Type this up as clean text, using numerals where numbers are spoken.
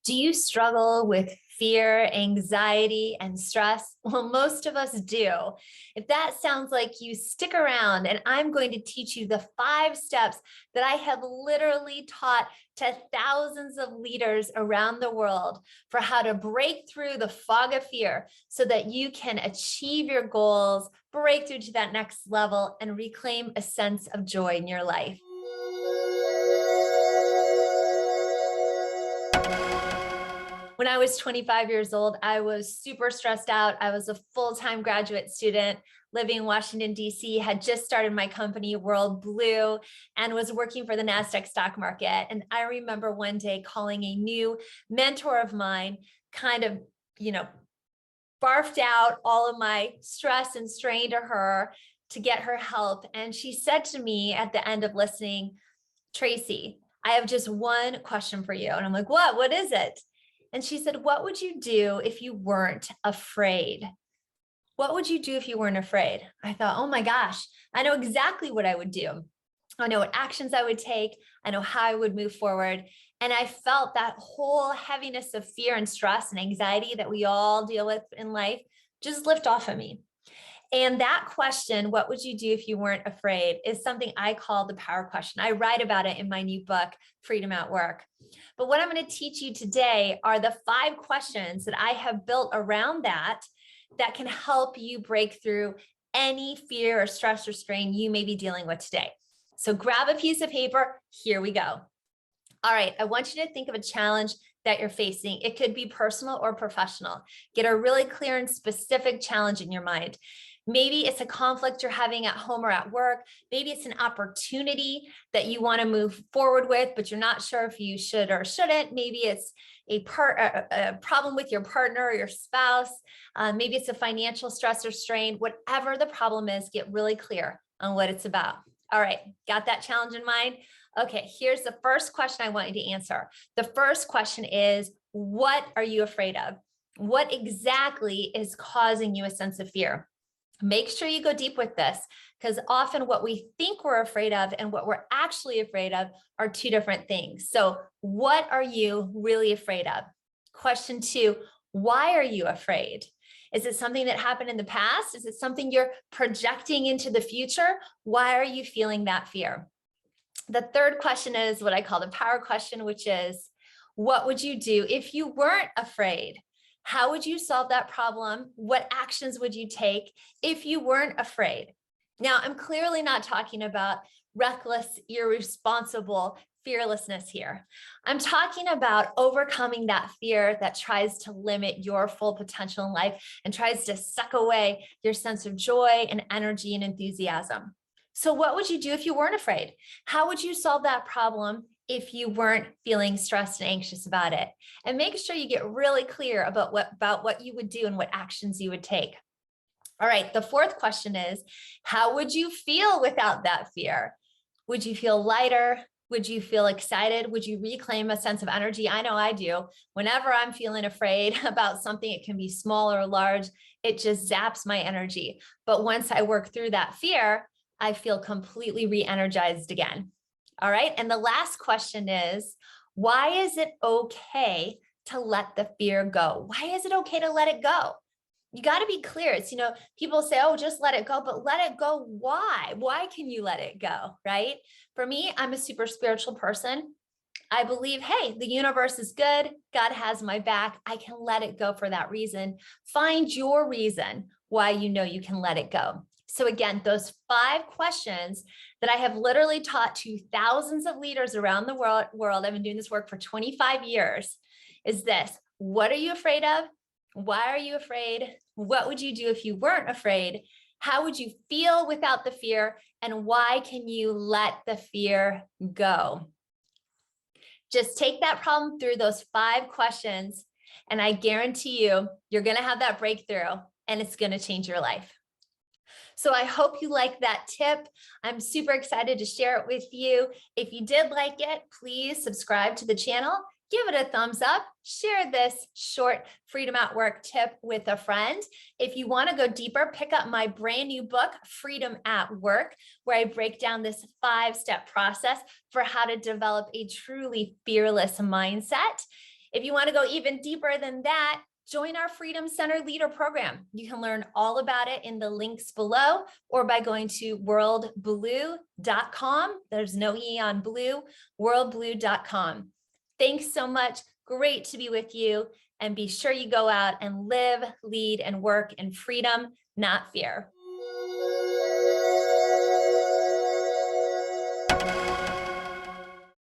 Do you struggle with fear, anxiety, and stress? Well, most of us do. If that sounds like you, stick around and I'm going to teach you the 5 steps that I have literally taught to thousands of leaders around the world for how to break through the fog of fear so that you can achieve your goals, break through to that next level, and reclaim a sense of joy in your life. When I was 25 years old, I was super stressed out. I was a full-time graduate student living in Washington, D.C., had just started my company, WorldBlu, and was working for the NASDAQ stock market. And I remember one day calling a new mentor of mine, kind of, barfed out all of my stress and strain to her to get her help. And she said to me at the end of listening, "Traci, I have just one question for you." And I'm like, "What? What is it?" And she said, "What would you do if you weren't afraid? What would you do if you weren't afraid?" I thought, oh my gosh, I know exactly what I would do. I know what actions I would take. I know how I would move forward. And I felt that whole heaviness of fear and stress and anxiety that we all deal with in life just lift off of me. And that question, what would you do if you weren't afraid, is something I call the power question. I write about it in my new book, Freedom at Work. But what I'm going to teach you today are the 5 questions that I have built around that can help you break through any fear or stress or strain you may be dealing with today. So grab a piece of paper. Here we go. All right, I want you to think of a challenge that you're facing. It could be personal or professional. Get a really clear and specific challenge in your mind. Maybe it's a conflict you're having at home or at work. Maybe it's an opportunity that you want to move forward with, but you're not sure if you should or shouldn't. Maybe it's a problem with your partner or your spouse. Maybe it's a financial stress or strain. Whatever the problem is, get really clear on what it's about. All right, got that challenge in mind? Okay, here's the first question I want you to answer. The first question is, what are you afraid of? What exactly is causing you a sense of fear? Make sure you go deep with this, because often what we think we're afraid of and what we're actually afraid of are 2 different things. So what are you really afraid of? Question 2, why are you afraid? Is it something that happened in the past? Is it something you're projecting into the future? Why are you feeling that fear? The third question is what I call the power question, which is, what would you do if you weren't afraid? How would you solve that problem? What actions would you take if you weren't afraid? Now, I'm clearly not talking about reckless, irresponsible fearlessness here. I'm talking about overcoming that fear that tries to limit your full potential in life and tries to suck away your sense of joy and energy and enthusiasm. So what would you do if you weren't afraid? How would you solve that problem if you weren't feeling stressed and anxious about it? And make sure you get really clear about what you would do and what actions you would take. All right, the fourth question is, how would you feel without that fear? Would you feel lighter? Would you feel excited? Would you reclaim a sense of energy? I know I do. Whenever I'm feeling afraid about something, it can be small or large, it just zaps my energy. But once I work through that fear, I feel completely re-energized again. All right. And the last question is, why is it okay to let the fear go? Why is it okay to let it go? You got to be clear. It's, people say, oh, just let it go, but let it go. Why? Why can you let it go? Right? For me, I'm a super spiritual person. I believe, hey, the universe is good. God has my back. I can let it go for that reason. Find your reason why you know you can let it go. So again, those 5 questions that I have literally taught to thousands of leaders around the world, I've been doing this work for 25 years, is this: what are you afraid of? Why are you afraid? What would you do if you weren't afraid? How would you feel without the fear? And why can you let the fear go? Just take that problem through those 5 questions, and I guarantee you, you're going to have that breakthrough and it's going to change your life. So I hope you like that tip. I'm super excited to share it with you. If you did like it, please subscribe to the channel, give it a thumbs up, share this short Freedom at Work tip with a friend. If you want to go deeper, pick up my brand new book, Freedom at Work, where I break down this 5-step process for how to develop a truly fearless mindset. If you want to go even deeper than that, join our Freedom Center Leader Program. You can learn all about it in the links below or by going to worldblu.com. There's no E on blue, worldblu.com. Thanks so much. Great to be with you. And be sure you go out and live, lead, and work in freedom, not fear.